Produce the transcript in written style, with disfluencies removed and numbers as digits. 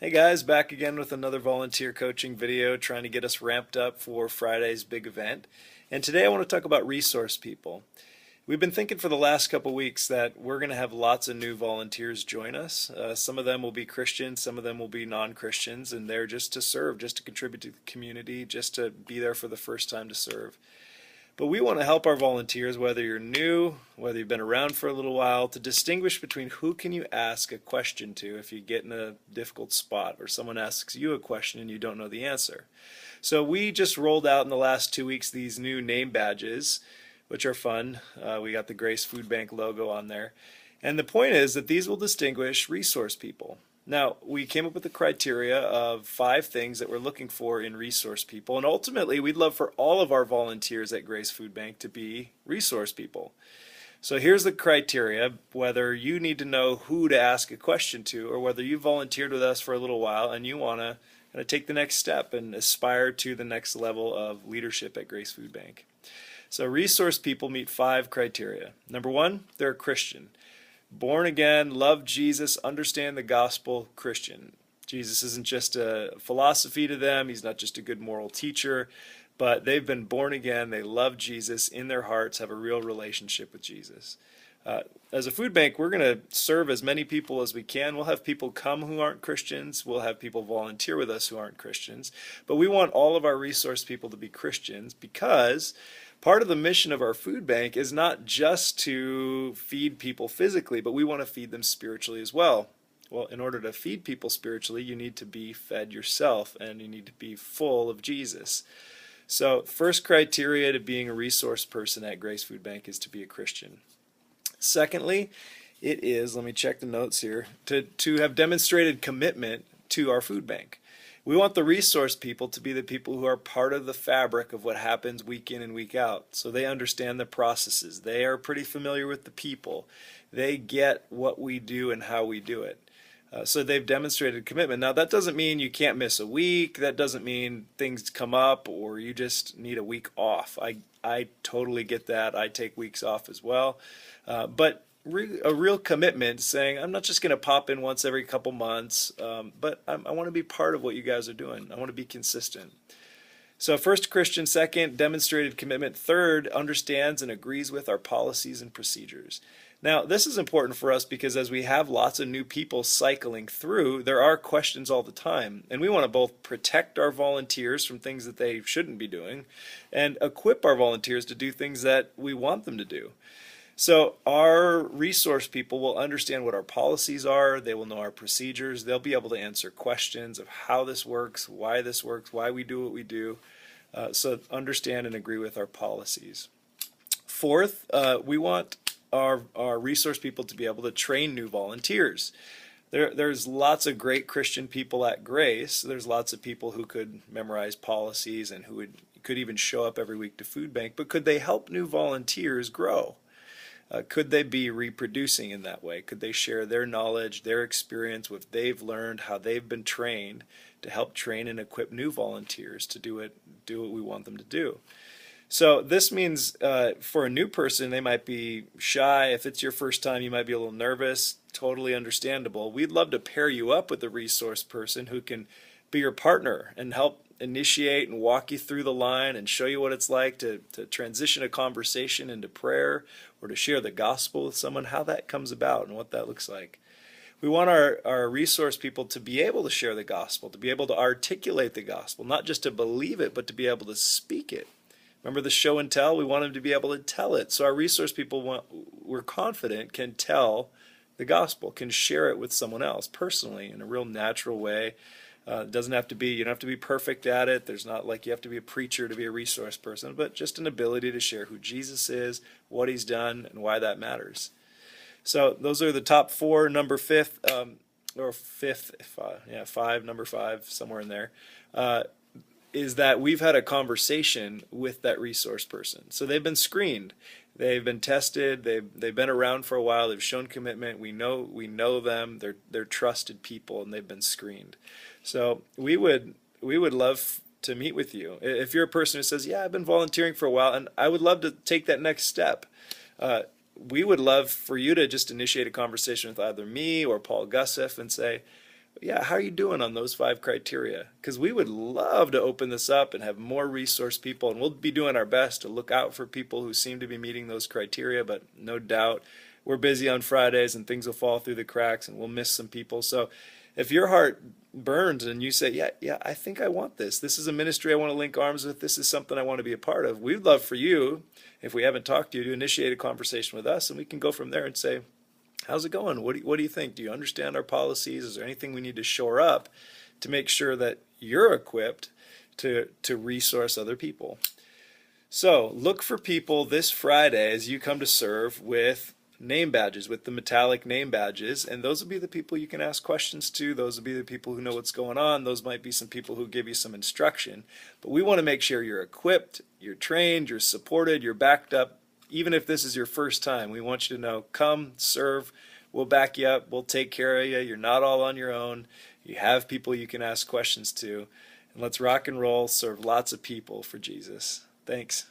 Hey guys, back again with another volunteer coaching video trying to get us ramped up for Friday's big event. And today I want to talk about resource people. We've been thinking for the last couple weeks that we're going to have lots of new volunteers join us. Some of them will be Christians, some of them will be non-Christians, and they're just to serve, just to contribute to the community, just to be there for the first time to serve. But we want to help our volunteers, whether you're new, whether you've been around for a little while, to distinguish between who can you ask a question to if you get in a difficult spot or someone asks you a question and you don't know the answer. So we just rolled out in the last 2 weeks these new name badges, which are fun. We got the Grace Foodbank logo on there. And the point is that these will distinguish resource people. Now, we came up with the criteria of 5 things that we're looking for in resource people, and ultimately we'd love for all of our volunteers at Grace Foodbank to be resource people. So here's the criteria, whether you need to know who to ask a question to or whether you volunteered with us for a little while and you want to kind of take the next step and aspire to the next level of leadership at Grace Foodbank. So resource people meet 5 criteria. Number 1, they're a Christian. Born again, love Jesus, understand the gospel, Christian. Jesus isn't just a philosophy to them. He's not just a good moral teacher, but they've been born again. They love Jesus in their hearts, have a real relationship with Jesus. As a food bank, we're going to serve as many people as we can. We'll have people come who aren't Christians. We'll have people volunteer with us who aren't Christians. But we want all of our resource people to be Christians because part of the mission of our food bank is not just to feed people physically, but we want to feed them spiritually as well. Well, in order to feed people spiritually, you need to be fed yourself and you need to be full of Jesus. So, first criteria to being a resource person at Grace Food Bank is to be a Christian. Secondly, it is, let me check the notes here, to have demonstrated commitment to our food bank. We want the resource people to be the people who are part of the fabric of what happens week in and week out. So they understand the processes. They are pretty familiar with the people. They get what we do and how we do it. So they've demonstrated commitment. Now that doesn't mean you can't miss a week. That doesn't mean things come up or you just need a week off. I totally get that. I take weeks off as well. But a real commitment saying, I'm not just going to pop in once every couple months, but I want to be part of what you guys are doing. I want to be consistent. So first, Christian. Second, demonstrated commitment. Third, understands and agrees with our policies and procedures. Now, this is important for us because as we have lots of new people cycling through, there are questions all the time. And we want to both protect our volunteers from things that they shouldn't be doing and equip our volunteers to do things that we want them to do. So our resource people will understand what our policies are, they will know our procedures, they'll be able to answer questions of how this works, why we do what we do, so understand and agree with our policies. Fourth, we want our resource people to be able to train new volunteers. There's lots of great Christian people at Grace. There's lots of people who could memorize policies and who could even show up every week to Food Bank, but could they help new volunteers grow? Could they be reproducing in that way? Could they share their knowledge, their experience, what they've learned, how they've been trained to help train and equip new volunteers to do what we want them to do? So this means for a new person, they might be shy. If it's your first time, you might be a little nervous. Totally understandable. We'd love to pair you up with a resource person who can be your partner and help initiate and walk you through the line and show you what it's like to transition a conversation into prayer or to share the gospel with someone, how that comes about and what that looks like. We want our resource people to be able to share the gospel, to be able to articulate the gospel, not just to believe it, but to be able to speak it. Remember the show and tell? We want them to be able to tell it. So our resource people, we're confident, can tell the gospel, can share it with someone else personally in a real natural way. It doesn't have to be, you don't have to be perfect at it. There's not like you have to be a preacher to be a resource person, but just an ability to share who Jesus is, what he's done, and why that matters. So those are the top 4. Number 5, number 5, somewhere in there, is that we've had a conversation with that resource person. So they've been screened. They've been tested. They've been around for a while. They've shown commitment. We know them. They're trusted people, and they've been screened. So we would love to meet with you. If you're a person who says, "Yeah, I've been volunteering for a while, and I would love to take that next step," we would love for you to just initiate a conversation with either me or Paul Gussif and say, yeah, how are you doing on those 5 criteria? Because we would love to open this up and have more resource people, and we'll be doing our best to look out for people who seem to be meeting those criteria, but no doubt we're busy on Fridays and things will fall through the cracks and we'll miss some people. So if your heart burns and you say, yeah, I think I want this. This is a ministry I want to link arms with. This is something I want to be a part of. We'd love for you, if we haven't talked to you, to initiate a conversation with us, and we can go from there and say, how's it going? What do you think? Do you understand our policies? Is there anything we need to shore up to make sure that you're equipped to resource other people? So look for people this Friday as you come to serve with name badges, with the metallic name badges, and those will be the people you can ask questions to. Those will be the people who know what's going on. Those might be some people who give you some instruction, but we want to make sure you're equipped, you're trained, you're supported, you're backed up. Even if this is your first time, we want you to know, come serve, we'll back you up, we'll take care of you. You're not all on your own. You have people you can ask questions to, and let's rock and roll, serve lots of people for Jesus. Thanks.